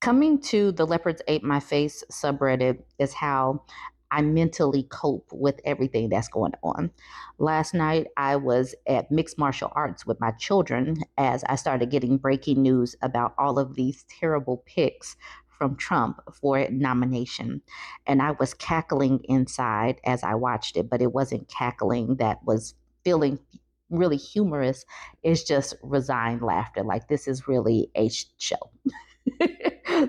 Coming to the Leopards Ate My Face subreddit is how I mentally cope with everything that's going on. Last night, I was at mixed martial arts with my children as I started getting breaking news about all of these terrible pics from Trump for nomination. And I was cackling inside as I watched it, but it wasn't cackling that was feeling really humorous. It's just resigned laughter. Like, this is really a show.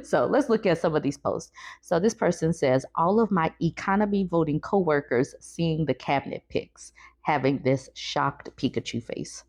So let's look at some of these posts. So this person says, all of my economy voting coworkers seeing the cabinet pics, having this shocked Pikachu face.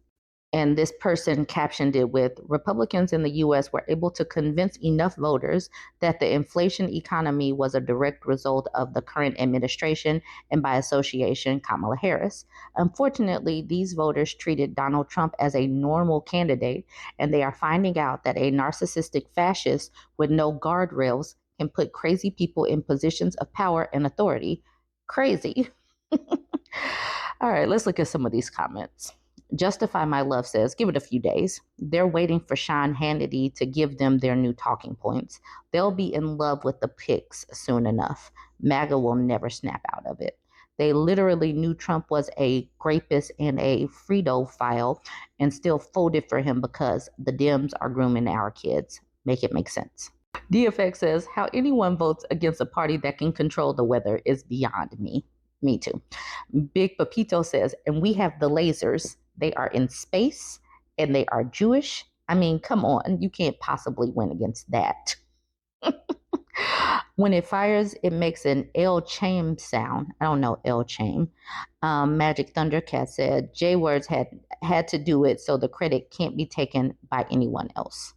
And this person captioned it with Republicans in the US were able to convince enough voters that the inflation economy was a direct result of the current administration and by association, Kamala Harris. Unfortunately, these voters treated Donald Trump as a normal candidate, and they are finding out that a narcissistic fascist with no guardrails can put crazy people in positions of power and authority. Crazy. All right, let's look at some of these comments. Justify My Love says, give it a few days. They're waiting for Sean Hannity to give them their new talking points. They'll be in love with the pics soon enough. MAGA will never snap out of it. They literally knew Trump was a rapist and a Frito-phile and still voted for him because the Dems are grooming our kids. Make it make sense. DFX says, how anyone votes against a party that can control the weather is beyond me. Me too. Big Papito says, and we have the lasers. They are in space and they are Jewish. I mean, come on. You can't possibly win against that. When it fires, it makes an L chain sound. I don't know L chain. Magic Thundercat said, J Words had to do it, so the credit can't be taken by anyone else.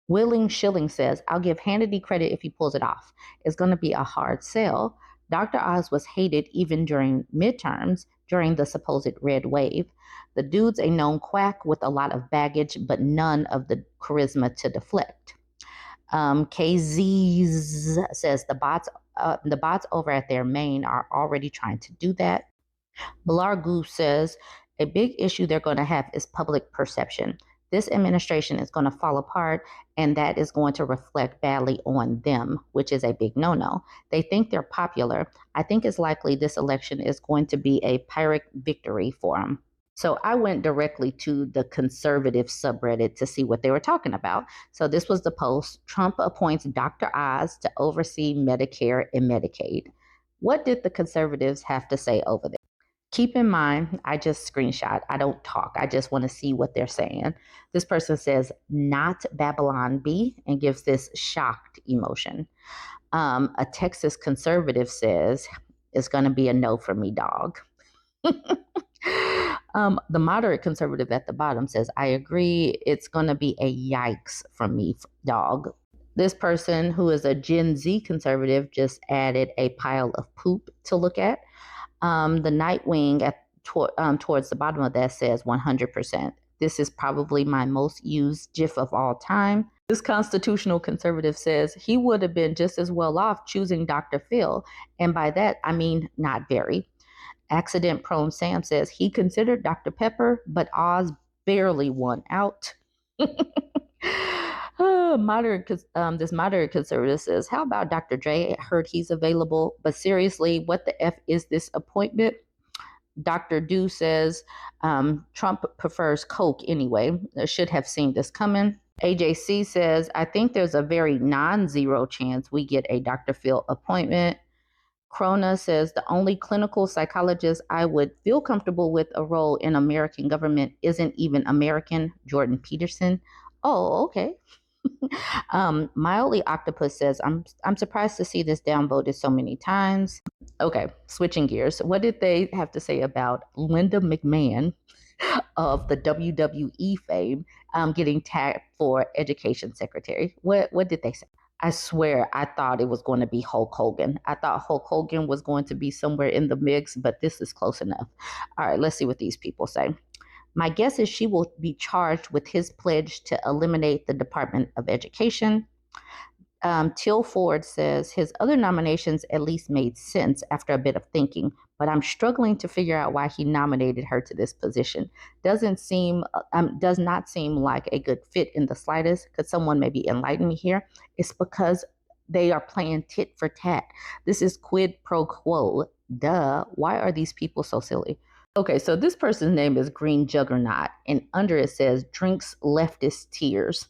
Willing Schilling says, I'll give Hannity credit if he pulls it off. It's going to be a hard sell. Dr. Oz was hated even during midterms, during the supposed red wave. The dude's a known quack with a lot of baggage, but none of the charisma to deflect. KZ says the bots over at their main are already trying to do that. Blargu says a big issue they're going to have is public perception. This administration is going to fall apart, and that is going to reflect badly on them, which is a big no-no. They think they're popular. I think it's likely this election is going to be a Pyrrhic victory for them. So I went directly to the conservative subreddit to see what they were talking about. So this was the post. Trump appoints Dr. Oz to oversee Medicare and Medicaid. What did the conservatives have to say over there? Keep in mind, I just screenshot. I don't talk. I just want to see what they're saying. This person says, not Babylon B, and gives this shocked emotion. A Texas conservative says, it's going to be a no for me, dog. The moderate conservative at the bottom says, I agree. It's going to be a yikes from me, dog. This person who is a Gen Z conservative just added a pile of poop to look at. The Nightwing towards the bottom of that says 100%. This is probably my most used GIF of all time. This constitutional conservative says he would have been just as well off choosing Dr. Phil. And by that, I mean not very. Accident Prone Sam says he considered Dr. Pepper, but Oz barely won out. This moderate conservative says, how about Dr. Dre? I heard he's available, but seriously, what the F is this appointment? Dr. Do says, Trump prefers Coke anyway. I should have seen this coming. AJC says, I think there's a very non-zero chance we get a Dr. Phil appointment. Krona says, the only clinical psychologist I would feel comfortable with a role in American government isn't even American, Jordan Peterson. Oh, okay. Mildly Octopus says, I'm surprised to see this downvoted so many times. Okay, switching gears. What did they have to say about Linda McMahon of the WWE fame getting tagged for education secretary? What did they say? I swear I thought it was going to be Hulk Hogan. I thought Hulk Hogan was going to be somewhere in the mix, but this is close enough. All right, let's see what these people say. My guess is she will be charged with his pledge to eliminate the Department of Education. Till Ford says his other nominations at least made sense after a bit of thinking, but I'm struggling to figure out why he nominated her to this position. Does not seem like a good fit in the slightest. Could someone maybe enlighten me here? It's because they are playing tit for tat. This is quid pro quo. Duh. Why are these people so silly? Okay, so this person's name is Green Juggernaut, and under it says drinks leftist tears.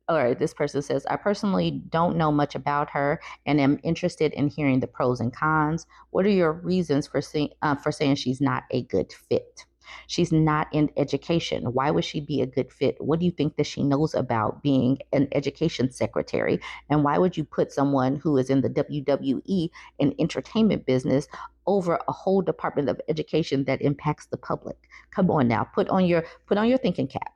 All right, this person says, I personally don't know much about her and am interested in hearing the pros and cons. What are your reasons for saying she's not a good fit? She's not in education. Why would she be a good fit? What do you think that she knows about being an education secretary? And why would you put someone who is in the WWE and entertainment business over a whole department of education that impacts the public? Come on now, put on your thinking cap.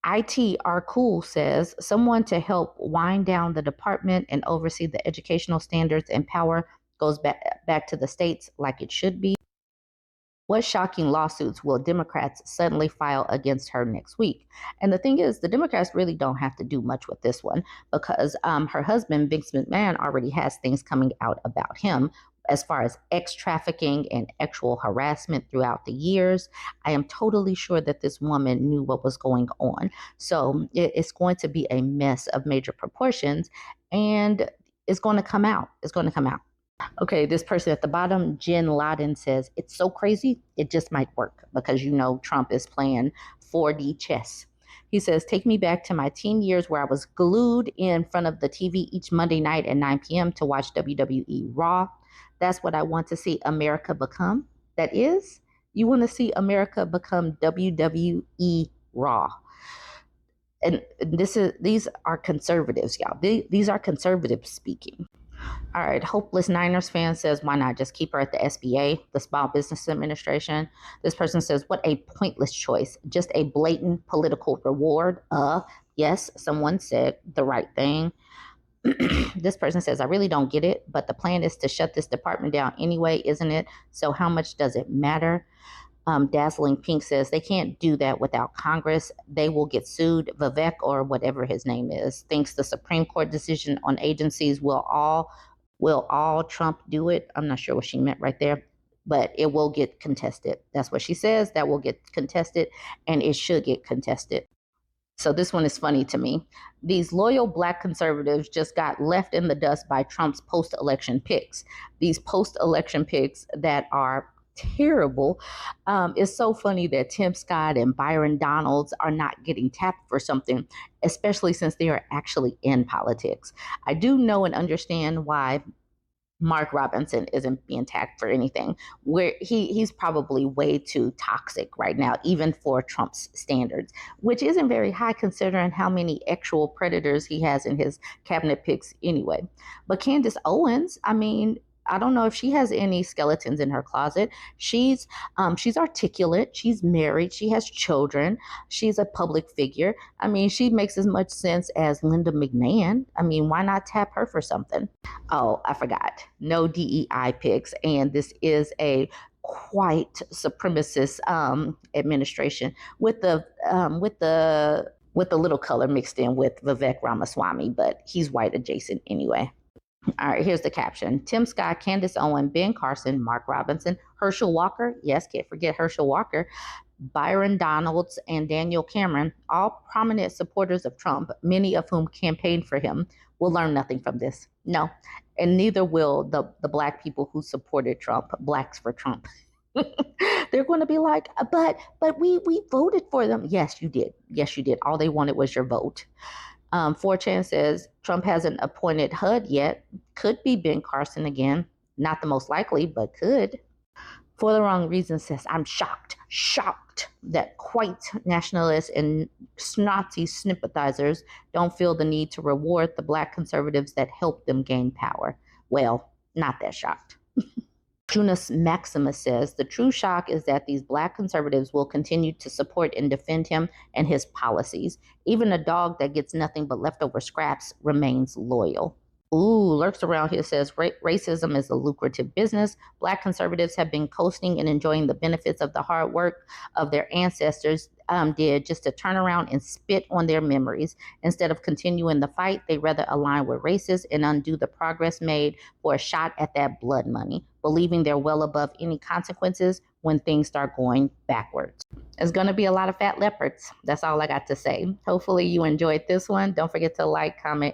IT Are Cool says someone to help wind down the department and oversee the educational standards and power goes back to the states like it should be. What shocking lawsuits will Democrats suddenly file against her next week? And the thing is, the Democrats really don't have to do much with this one because her husband, Vince McMahon, already has things coming out about him as far as ex trafficking and actual harassment throughout the years. I am totally sure that this woman knew what was going on. So it's going to be a mess of major proportions and it's going to come out. It's going to come out. Okay, this person at the bottom, Jen Laden, says, it's so crazy, it just might work because Trump is playing 4D chess. He says, take me back to my teen years where I was glued in front of the TV each Monday night at 9 p.m. to watch WWE Raw. That's what I want to see America become. That is, you want to see America become WWE Raw. And these are conservatives, y'all. These are conservatives speaking. All right, Hopeless Niners fan says, why not just keep her at the SBA, the Small Business Administration? This person says, what a pointless choice. Just a blatant political reward. Yes, someone said the right thing. This person says, I really don't get it, but the plan is to shut this department down anyway, isn't it? So how much does it matter? Dazzling Pink says they can't do that without Congress. They will get sued. Vivek, or whatever his name is, thinks the Supreme Court decision on agencies will all Trump do it. I'm not sure what she meant right there, but it will get contested. That's what she says. That will get contested, and it should get contested. So this one is funny to me. These loyal Black conservatives just got left in the dust by Trump's post-election picks. These post-election picks that are terrible. It's so funny that Tim Scott and Byron Donalds are not getting tapped for something, especially since they are actually in politics. I do know and understand why Mark Robinson isn't being tapped for anything, where he's probably way too toxic right now, even for Trump's standards, which isn't very high considering how many actual predators he has in his cabinet picks anyway. But Candace Owens, I mean, I don't know if she has any skeletons in her closet. She's articulate. She's married. She has children. She's a public figure. I mean, she makes as much sense as Linda McMahon. I mean, why not tap her for something? Oh, I forgot. No DEI picks, and this is a quite supremacist administration with the little color mixed in with Vivek Ramaswamy, but he's white adjacent anyway. All right, here's the caption. Tim Scott, Candace Owen, Ben Carson, Mark Robinson, Herschel Walker, yes, can't forget Herschel Walker, Byron Donalds, and Daniel Cameron, all prominent supporters of Trump, many of whom campaigned for him, will learn nothing from this. No, and neither will the Black people who supported Trump, Blacks for Trump. They're going to be like, but we voted for them. Yes, you did. Yes, you did. All they wanted was your vote. 4chan says Trump hasn't appointed HUD yet. Could be Ben Carson again. Not the most likely, but could. For the wrong reason says, I'm shocked that white nationalists and Nazi sympathizers don't feel the need to reward the Black conservatives that helped them gain power. Well, not that shocked. Junus Maximus says, the true shock is that these Black conservatives will continue to support and defend him and his policies. Even a dog that gets nothing but leftover scraps remains loyal. Ooh, lurks around here says racism is a lucrative business. Black conservatives have been coasting and enjoying the benefits of the hard work of their ancestors did just to turn around and spit on their memories. Instead of continuing the fight, they rather align with racists and undo the progress made for a shot at that blood money, believing they're well above any consequences when things start going backwards. There's going to be a lot of fat leopards. That's all I got to say. Hopefully you enjoyed this one. Don't forget to like, comment.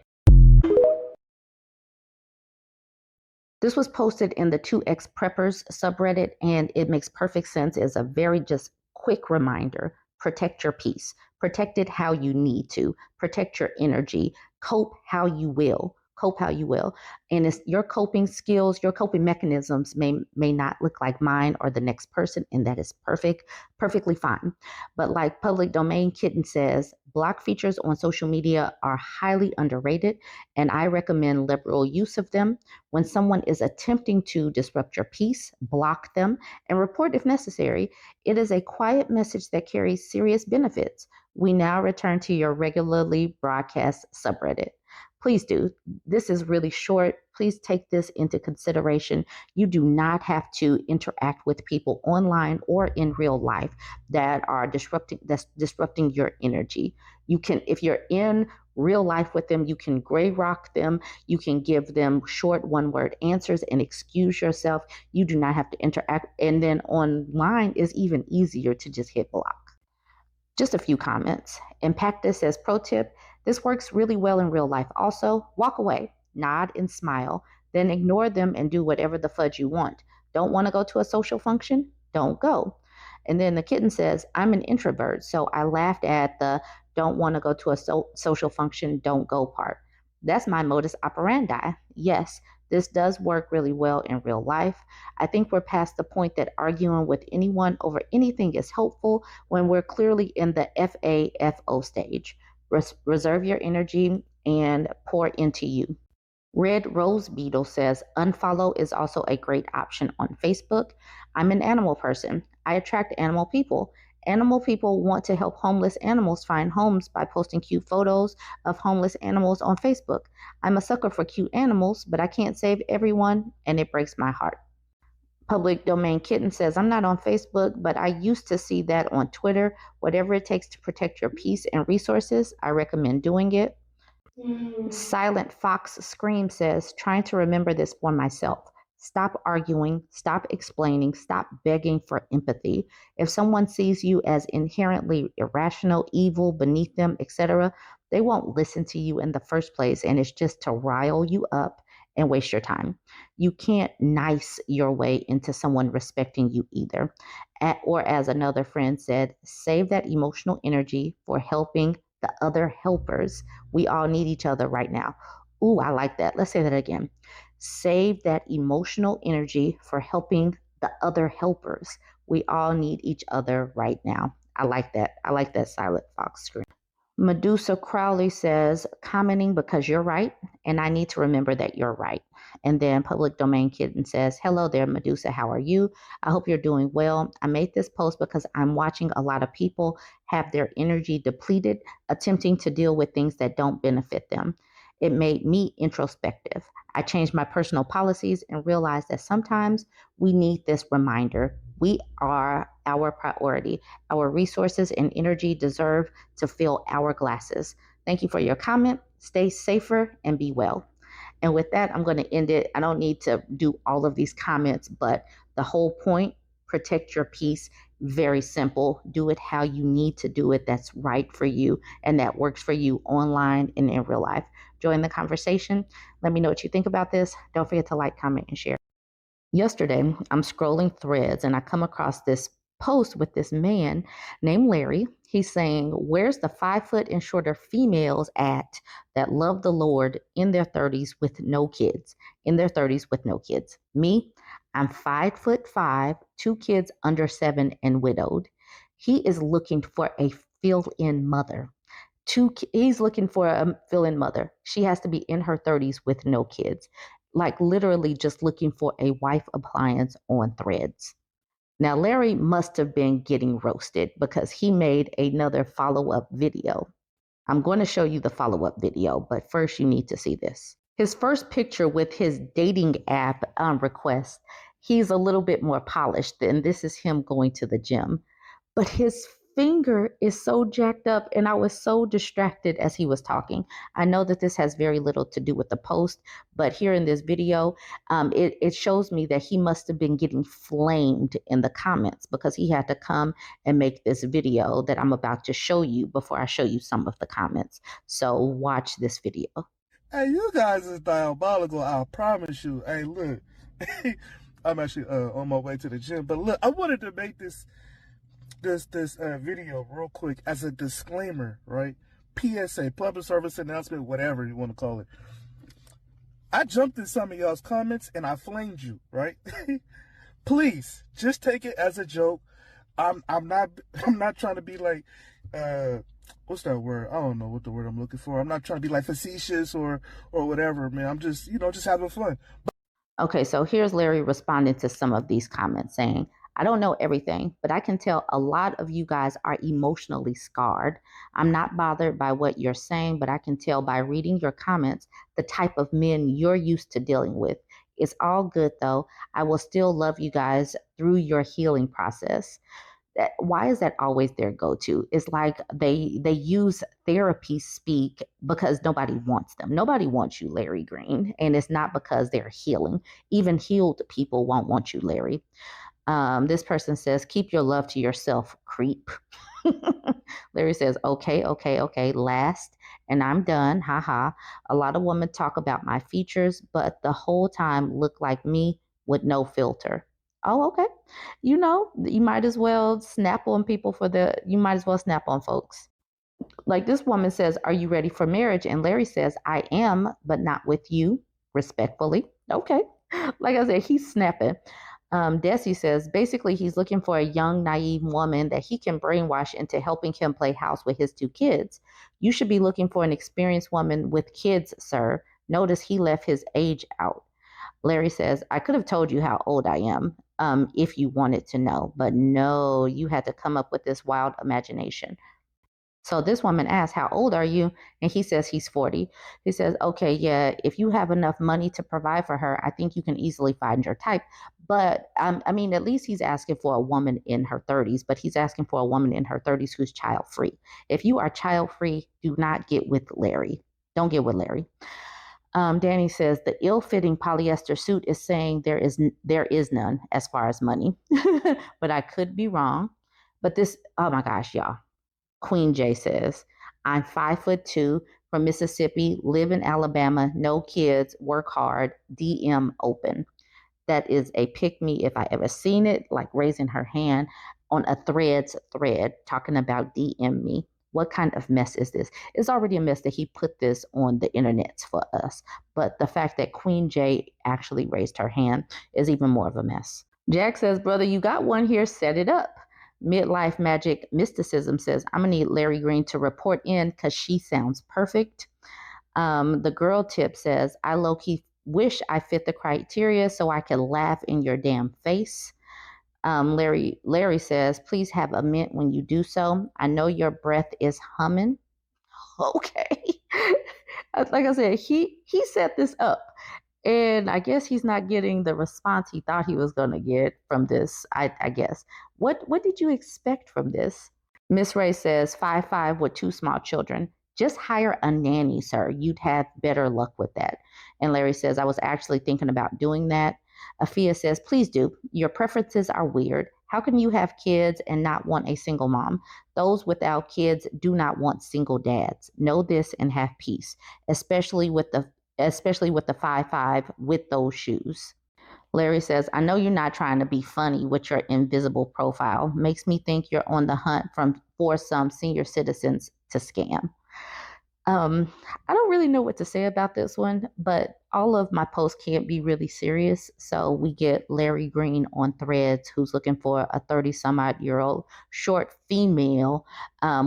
This was posted in the 2X Preppers subreddit, and it makes perfect sense as a very just quick reminder. Protect your peace. Protect it how you need to. Protect your energy. Cope how you will. Cope how you will. And it's your coping skills, your coping mechanisms may not look like mine or the next person, and that is perfectly fine. But like Public Domain Kitten says, block features on social media are highly underrated, and I recommend liberal use of them. When someone is attempting to disrupt your peace, block them and report if necessary. It is a quiet message that carries serious benefits. We now return to your regularly broadcast subreddit. Please do. This is really short. Please take this into consideration. You do not have to interact with people online or in real life that's disrupting your energy. You can, if you're in real life with them, you can gray rock them, you can give them short one word answers and excuse yourself. You do not have to interact. And then online is even easier to just hit block. Just a few comments. Impactus says, pro tip, this works really well in real life. Also, walk away, nod and smile, then ignore them and do whatever the fudge you want. Don't want to go to a social function? Don't go. And then the kitten says, I'm an introvert, so I laughed at the don't want to go to a social function, don't go part. That's my modus operandi. Yes, this does work really well in real life. I think we're past the point that arguing with anyone over anything is helpful when we're clearly in the FAFO stage. Reserve your energy and pour into you. Red Rose Beetle says, unfollow is also a great option on Facebook. I'm an animal person. I attract animal people. Animal people want to help homeless animals find homes by posting cute photos of homeless animals on Facebook. I'm a sucker for cute animals, but I can't save everyone, and it breaks my heart. Public Domain Kitten says, I'm not on Facebook, but I used to see that on Twitter. Whatever it takes to protect your peace and resources, I recommend doing it. Silent Fox Scream says, trying to remember this for myself. Stop arguing, stop explaining, stop begging for empathy. If someone sees you as inherently irrational, evil, beneath them, etc., they won't listen to you in the first place, and it's just to rile you up and waste your time. You can't nice your way into someone respecting you either. Or as another friend said, save that emotional energy for helping the other helpers. We all need each other right now. Ooh, I like that. Let's say that again. Save that emotional energy for helping the other helpers. We all need each other right now. I like that. I like that Silent Fox screen. Medusa Crowley says, commenting because you're right, and I need to remember that you're right. And then Public Domain Kitten says, hello there, Medusa, how are you? I hope you're doing well. I made this post because I'm watching a lot of people have their energy depleted, attempting to deal with things that don't benefit them. It made me introspective. I changed my personal policies and realized that sometimes we need this reminder. We are our priority. Our resources and energy deserve to fill our glasses. Thank you for your comment. Stay safer and be well. And with that, I'm going to end it. I don't need to do all of these comments, but the whole point, protect your peace. Very simple. Do it how you need to do it. That's right for you and that works for you online and in real life. Join the conversation. Let me know what you think about this. Don't forget to like, comment, and share. Yesterday, I'm scrolling threads and I come across this post with this man named Larry. He's saying, where's the 5 foot and shorter females at that love the Lord in their 30s with no kids? In their 30s with no kids. Me, I'm 5'5", 2 kids under 7 and widowed. He is looking for a fill-in mother. He's looking for a fill-in mother. She has to be in her 30s with no kids. Like literally just looking for a wife appliance on threads. Now, Larry must have been getting roasted because he made another follow-up video. I'm going to show you the follow-up video, but first you need to see this. His first picture with his dating app request, he's a little bit more polished, and this is him going to the gym. But his finger is so jacked up, and I was so distracted as he was talking. I know that this has very little to do with the post, but here in this video, it shows me that he must have been getting flamed in the comments because he had to come and make this video that I'm about to show you before I show you some of the comments. So watch this video. Hey, you guys is diabolical, I promise you. Hey, look, I'm actually on my way to the gym, but look, I wanted to make this video real quick as a disclaimer, right? PSA, public service announcement, whatever you want to call it. I jumped in some of y'all's comments and I flamed you, right? Please, just take it as a joke. I'm not trying to be like what's that word? I don't know what the word I'm looking for. I'm not trying to be like facetious or whatever, man. I'm just, just having fun. Okay, so here's Larry responding to some of these comments saying, I don't know everything, but I can tell a lot of you guys are emotionally scarred. I'm not bothered by what you're saying, but I can tell by reading your comments the type of men you're used to dealing with. It's all good though. I will still love you guys through your healing process. Why is that always their go-to? It's like they use therapy speak because nobody wants them. Nobody wants you, Larry Green, and it's not because they're healing. Even healed people won't want you, Larry. This person says, keep your love to yourself, creep. Larry says, okay, last, and I'm done, haha. A lot of women talk about my features, but the whole time look like me with no filter. Oh, okay. You might as well snap on people you might as well snap on folks. Like this woman says, are you ready for marriage? And Larry says, I am, but not with you, respectfully. Okay. Like I said, he's snapping. Desi says, basically, he's looking for a young, naive woman that he can brainwash into helping him play house with his 2 kids. You should be looking for an experienced woman with kids, sir. Notice he left his age out. Larry says, I could have told you how old I am if you wanted to know, but no, you had to come up with this wild imagination. So this woman asks, how old are you? And he says he's 40. He says, okay, yeah, if you have enough money to provide for her, I think you can easily find your type. But I mean, at least he's asking for a woman in her 30s, but he's asking for a woman in her 30s who's child free. If you are child free, do not get with Larry. Don't get with Larry. Danny says the ill-fitting polyester suit is saying there is none as far as money, but I could be wrong. But this, oh my gosh, y'all. Queen J says, I'm 5'2" from Mississippi, live in Alabama, no kids, work hard, DM open. That is a pick me if I ever seen it, like raising her hand on a thread talking about DM me. What kind of mess is this? It's already a mess that he put this on the internet for us. But the fact that Queen J actually raised her hand is even more of a mess. Jack says, brother, you got one here, set it up. Midlife Magic Mysticism says, I'm going to need Larry Green to report in because she sounds perfect. The girl tip says, I low-key wish I fit the criteria so I could laugh in your damn face. Larry says, please have a mint when you do so. I know your breath is humming. Okay. Like I said, he set this up. And I guess he's not getting the response he thought he was going to get from this, I guess. What did you expect from this? Miss Ray says, 5'5" with 2 small children. Just hire a nanny, sir. You'd have better luck with that. And Larry says, I was actually thinking about doing that. Afia says, please do. Your preferences are weird. How can you have kids and not want a single mom? Those without kids do not want single dads. Know this and have peace, especially with the 5'5" with those shoes. Larry says, I know you're not trying to be funny with your invisible profile. Makes me think you're on the hunt for some senior citizens to scam. I don't really know what to say about this one, but all of my posts can't be really serious. So we get Larry Green on Threads, who's looking for a 30-some-odd-year-old short female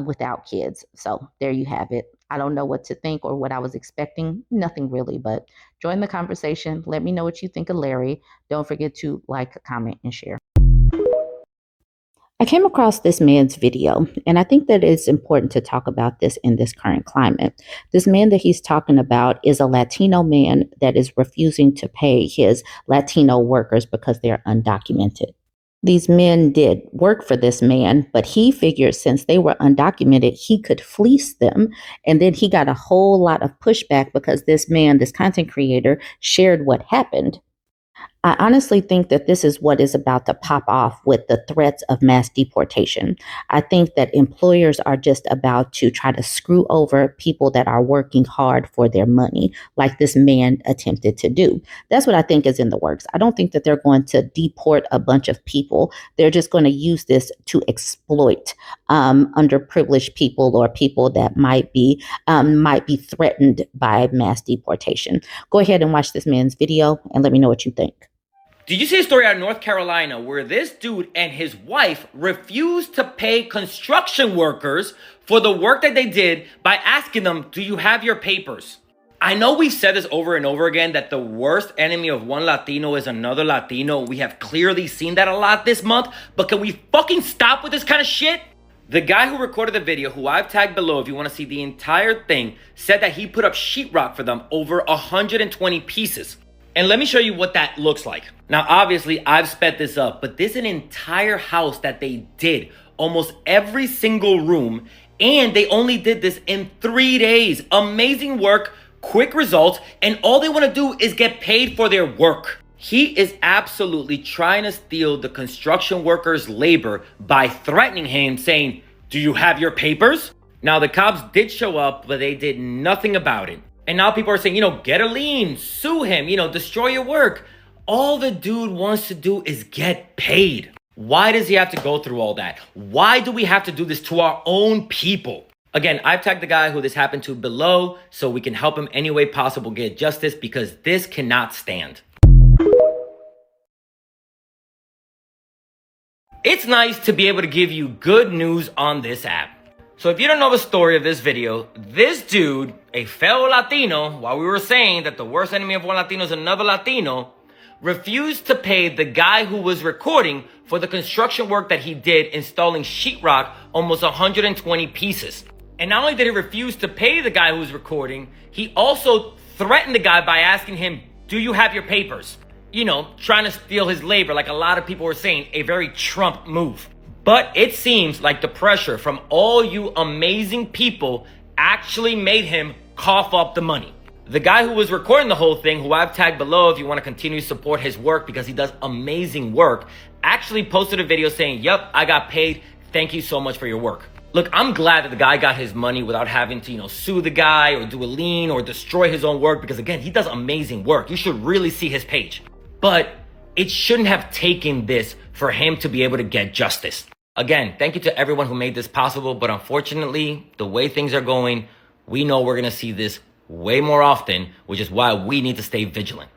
without kids. So there you have it. I don't know what to think or what I was expecting. Nothing really, but join the conversation. Let me know what you think of Larry. Don't forget to like, comment, and share. I came across this man's video, and I think that it's important to talk about this in this current climate. This man that he's talking about is a Latino man that is refusing to pay his Latino workers because they're undocumented. These men did work for this man, but he figured since they were undocumented, he could fleece them. And then he got a whole lot of pushback because this man, this content creator, shared what happened. I honestly think that this is what is about to pop off with the threats of mass deportation. I think that employers are just about to try to screw over people that are working hard for their money, like this man attempted to do. That's what I think is in the works. I don't think that they're going to deport a bunch of people. They're just going to use this to exploit underprivileged people or people that might be threatened by mass deportation. Go ahead and watch this man's video and let me know what you think. Did you see a story out of North Carolina where this dude and his wife refused to pay construction workers for the work that they did by asking them, do you have your papers? I know we've said this over and over again that the worst enemy of one Latino is another Latino. We have clearly seen that a lot this month, but can we fucking stop with this kind of shit? The guy who recorded the video, who I've tagged below if you want to see the entire thing, said that he put up sheetrock for them over 120 pieces. And let me show you what that looks like. Now, obviously, I've sped this up, but this is an entire house that they did. Almost every single room. And they only did this in 3 days. Amazing work, quick results, and all they want to do is get paid for their work. He is absolutely trying to steal the construction workers' labor by threatening him, saying, do you have your papers? Now, the cops did show up, but they did nothing about it. And now people are saying, get a lien, sue him, destroy your work. All the dude wants to do is get paid. Why does he have to go through all that? Why do we have to do this to our own people? Again, I've tagged the guy who this happened to below so we can help him any way possible get justice, because this cannot stand. It's nice to be able to give you good news on this app. So if you don't know the story of this video, this dude, a fellow Latino, while we were saying that the worst enemy of one Latino is another Latino, refused to pay the guy who was recording for the construction work that he did installing sheetrock, almost 120 pieces. And not only did he refuse to pay the guy who was recording, he also threatened the guy by asking him, do you have your papers? Trying to steal his labor, like a lot of people were saying, a very Trump move. But it seems like the pressure from all you amazing people actually made him cough up the money. The guy who was recording the whole thing, who I've tagged below if you want to continue to support his work because he does amazing work, actually posted a video saying, yep, I got paid. Thank you so much for your work. Look, I'm glad that the guy got his money without having to, sue the guy or do a lien or destroy his own work, because again, he does amazing work. You should really see his page. But it shouldn't have taken this for him to be able to get justice. Again, thank you to everyone who made this possible, but unfortunately, the way things are going, we know we're going to see this way more often, which is why we need to stay vigilant.